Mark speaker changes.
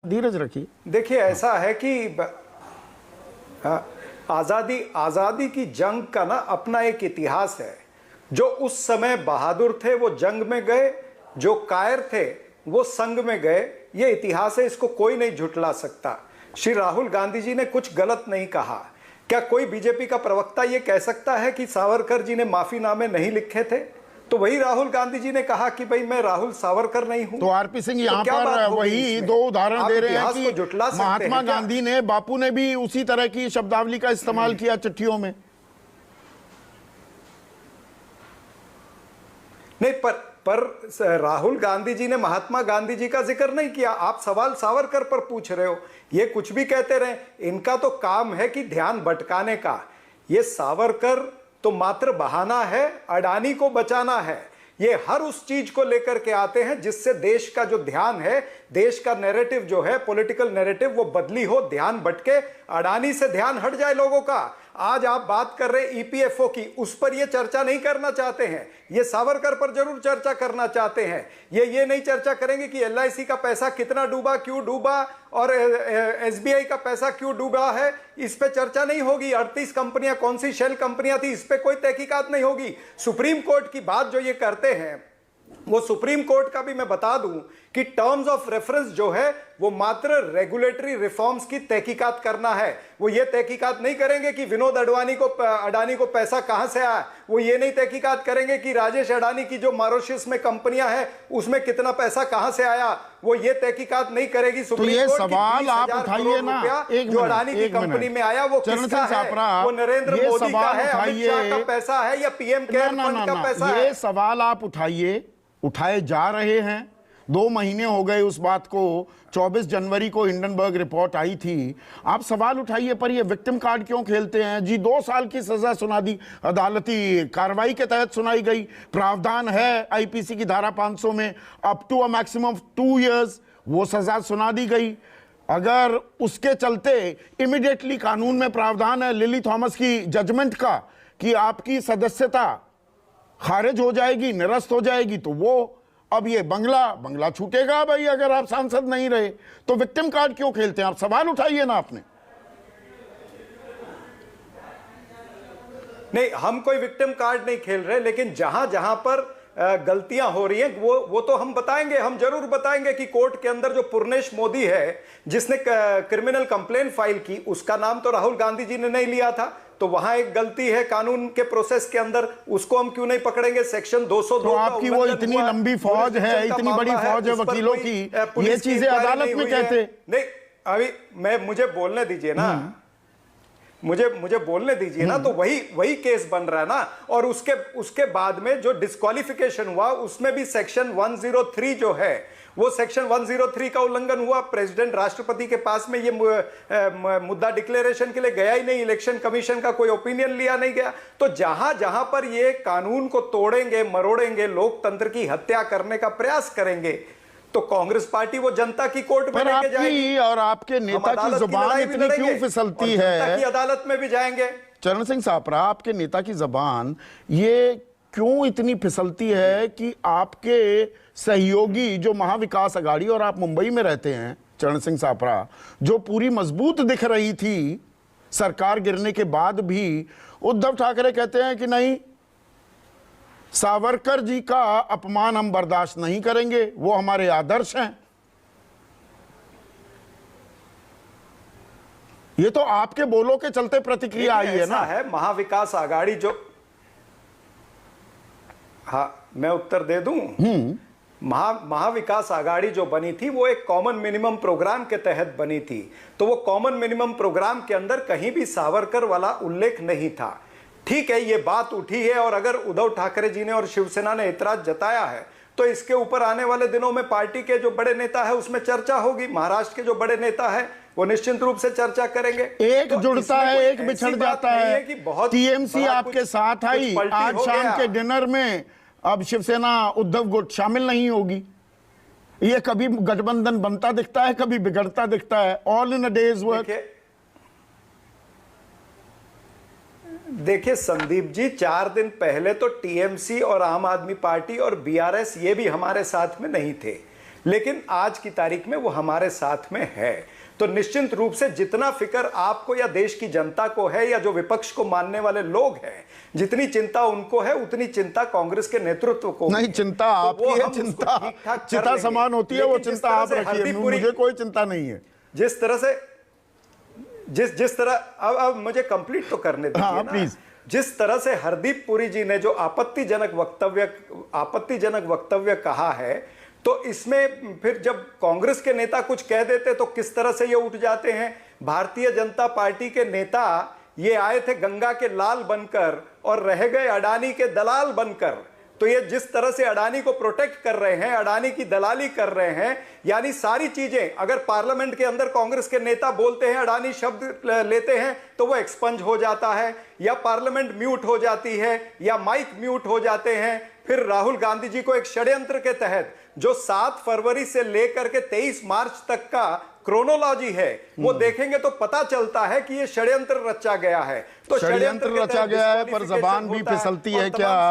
Speaker 1: धीरज रखिए।
Speaker 2: देखिए, ऐसा है कि आजादी की जंग का ना अपना एक इतिहास है। जो उस समय बहादुर थे वो जंग में गए, जो कायर थे वो संग में गए। ये इतिहास है, इसको कोई नहीं झुठला सकता। श्री राहुल गांधी जी ने कुछ गलत नहीं कहा। क्या कोई बीजेपी का प्रवक्ता ये कह सकता है कि सावरकर जी ने माफीनामे नहीं लिखे थे? तो वही राहुल गांधी जी ने कहा कि भाई मैं राहुल सावरकर नहीं हूं।
Speaker 1: तो आरपी सिंह यहाँ पर वही दो उदाहरण दे रहे हैं कि महात्मा गांधी ने, बापू ने भी उसी तरह की शब्दावली का इस्तेमाल किया चिट्ठियों में।
Speaker 2: नहीं, पर राहुल गांधी जी ने महात्मा गांधी जी का जिक्र नहीं किया। आप सवाल सावरकर पर पूछ रहे हो। ये कुछ भी कहते रहे, इनका तो काम है कि ध्यान भटकाने का। ये सावरकर तो मात्र बहाना है, अडानी को बचाना है। ये हर उस चीज को लेकर के आते हैं जिससे देश का जो ध्यान है, देश का नैरेटिव जो है, पॉलिटिकल नैरेटिव, वो बदली हो, ध्यान भटके, अडानी से ध्यान हट जाए लोगों का। आज आप बात कर रहे ईपीएफओ की, उस पर ये चर्चा नहीं करना चाहते हैं। ये सावरकर पर जरूर चर्चा करना चाहते हैं। ये नहीं चर्चा करेंगे कि एलआईसी का पैसा कितना डूबा, क्यों डूबा, और एसबीआई का पैसा क्यों डूबा है। इस पे चर्चा नहीं होगी। 38 कंपनियां कौन सी शेल कंपनियां थी, इस पे कोई तहकीकात नहीं होगी। सुप्रीम कोर्ट की बात जो ये करते हैं, वो सुप्रीम कोर्ट का भी मैं बता दूं कि टर्म्स ऑफ रेफरेंस जो है वो मात्र रेगुलेटरी रिफॉर्म्स की तहकीकात करना है। वो ये तहकीकात नहीं करेंगे कि विनोद अडानी को पैसा कहां से आया। वो ये नहीं तहकीकात करेंगे कि राजेश अडानी की जो मॉरिशस में कंपनियां हैं उसमें कितना पैसा कहां से आया। वो ये तहकीकात नहीं करेगी सुप्रीम कोर्ट।
Speaker 1: सवाल आप उठाइए ना,
Speaker 2: जो अडानी की कंपनी में आया वो किसका है? वो नरेंद्र मोदी का है, अमित शाह का पैसा है, या पीएम केयर फंड का पैसा है?
Speaker 1: ये सवाल आप उठाए जा रहे हैं। 2 महीने हो गए उस बात को। 24 जनवरी को हिंडनबर्ग रिपोर्ट आई थी। आप सवाल उठाइए, पर ये विक्टिम कार्ड क्यों खेलते हैं जी? 2 साल की सजा सुना दी, अदालती कार्रवाई के तहत सुनाई गई। प्रावधान है आईपीसी की धारा 500 में up to a maximum of 2 years, वो सजा सुना दी गई। अगर उसके चलते इमीडिएटली कानून में प्रावधान है लिली थॉमस की जजमेंट का कि आपकी सदस्यता खारिज हो जाएगी, निरस्त हो जाएगी, तो वो अब ये बंगला छूटेगा भाई अगर आप सांसद नहीं रहे। तो विक्टिम कार्ड क्यों खेलते हैं? आप सवाल उठाइए ना आपने।
Speaker 2: नहीं, हम कोई विक्टिम कार्ड नहीं खेल रहे, लेकिन जहां जहां पर गलतियां हो रही हैं वो तो हम बताएंगे, हम जरूर बताएंगे कि कोर्ट के अंदर जो पुर्नेश मोदी है जिसने क्रिमिनल कंप्लेंट फाइल की, उसका नाम तो राहुल गांधी जी ने नहीं लिया था। तो वहां एक गलती है कानून के प्रोसेस के अंदर, उसको हम क्यों नहीं पकड़ेंगे? सेक्शन 202
Speaker 1: तो आपकी वो इतनी लंबी फौज है, इतनी बड़ी फौज है वकीलों की, ये चीजें अदालत में कहते
Speaker 2: नहीं। अभी मुझे बोलने दीजिए ना, मुझे बोलने दीजिए ना। तो वही केस बन रहा है ना। और उसके बाद में जो डिस्क्वालिफिकेशन हुआ उसमें भी सेक्शन 103 जो है, वो सेक्शन 103 का उल्लंघन हुआ। प्रेसिडेंट राष्ट्रपति के पास में ये मुद्दा डिक्लेरेशन के लिए गया ही नहीं, इलेक्शन कमीशन का कोई ओपिनियन लिया नहीं गया। तो जहां जहां पर ये कानून को तोड़ेंगे, मरोड़ेंगे, लोकतंत्र की हत्या करने का प्रयास करेंगे, तो कांग्रेस पार्टी वो जनता की कोर्ट में लेके जाएगी।
Speaker 1: और आपके नेता की जुबान इतनी क्यों फिसलती है?
Speaker 2: जनता की अदालत में भी जाएंगे।
Speaker 1: चरण सिंह सापरा, आपके नेता की जुबान ये क्यों इतनी फिसलती है कि आपके सहयोगी जो महाविकास अघाड़ी, और आप मुंबई में रहते हैं चरण सिंह सापरा, जो पूरी मजबूत दिख रही थी सरकार गिरने के बाद भी, उद्धव ठाकरे कहते हैं कि नहीं, सावरकर जी का अपमान हम बर्दाश्त नहीं करेंगे, वो हमारे आदर्श हैं। ये तो आपके बोलों के चलते प्रतिक्रिया आई है ना।
Speaker 2: है महाविकास आघाड़ी जो, हाँ मैं उत्तर दे दूं। महाविकास आघाड़ी जो बनी थी वो एक कॉमन मिनिमम प्रोग्राम के तहत बनी थी। तो वो कॉमन मिनिमम प्रोग्राम के अंदर कहीं भी सावरकर वाला उल्लेख नहीं था। ठीक है, ये बात उठी है, और अगर उद्धव ठाकरे जी ने और शिवसेना ने इतराज जताया है तो इसके ऊपर आने वाले दिनों में पार्टी के जो बड़े नेता है उसमें चर्चा होगी। महाराष्ट्र के जो बड़े नेता है वो निश्चित रूप से चर्चा करेंगे।
Speaker 1: एक तो जुड़ता है, एक बिछड़ जाता है। टीएमसी आपके साथ आई, आज शाम के डिनर में अब शिवसेना उद्धव गुट शामिल नहीं होगी। ये कभी गठबंधन बनता दिखता है, कभी बिगड़ता दिखता है। All in a days work.
Speaker 2: देखिए संदीप जी, 4 दिन पहले तो टीएमसी और आम आदमी पार्टी और बीआरएस ये भी हमारे साथ में नहीं थे, लेकिन आज की तारीख में वो हमारे साथ में है। तो निश्चित रूप से जितना फिक्र आपको या देश की जनता को है या जो विपक्ष को मानने वाले लोग हैं, जितनी चिंता उनको है उतनी चिंता कांग्रेस के नेतृत्व को
Speaker 1: नहीं, चिंता आपकी है, चिंता समान होती है, वो चिंता आप रखिए, मुझे कोई चिंता नहीं है।
Speaker 2: जिस तरह से जिस तरह अब मुझे कंप्लीट तो करने दीजिए ना प्लीज। जिस तरह से हरदीप पुरी जी ने जो आपत्तिजनक वक्तव्य कहा है, तो इसमें फिर जब कांग्रेस के नेता कुछ कह देते तो किस तरह से ये उठ जाते हैं। भारतीय जनता पार्टी के नेता ये आए थे गंगा के लाल बनकर और रह गए अडानी के दलाल बनकर। तो ये जिस तरह से अडानी को प्रोटेक्ट कर रहे हैं, अडानी की दलाली कर रहे हैं, यानी सारी चीजें अगर पार्लियामेंट के अंदर कांग्रेस के नेता बोलते हैं, अडानी शब्द लेते हैं तो वो एक्सपंज हो जाता है, या पार्लियामेंट म्यूट हो जाती है, या माइक म्यूट हो जाते हैं। फिर राहुल गांधी जी को एक षड्यंत्र के तहत जो 7 फरवरी से लेकर के 23 मार्च तक का क्रोनोलॉजी है वो देखेंगे तो पता चलता है कि ये षड्यंत्र रचा गया है। तो
Speaker 1: षड्यंत्र रचा गया है, पर जबान भी फिसलती है क्या?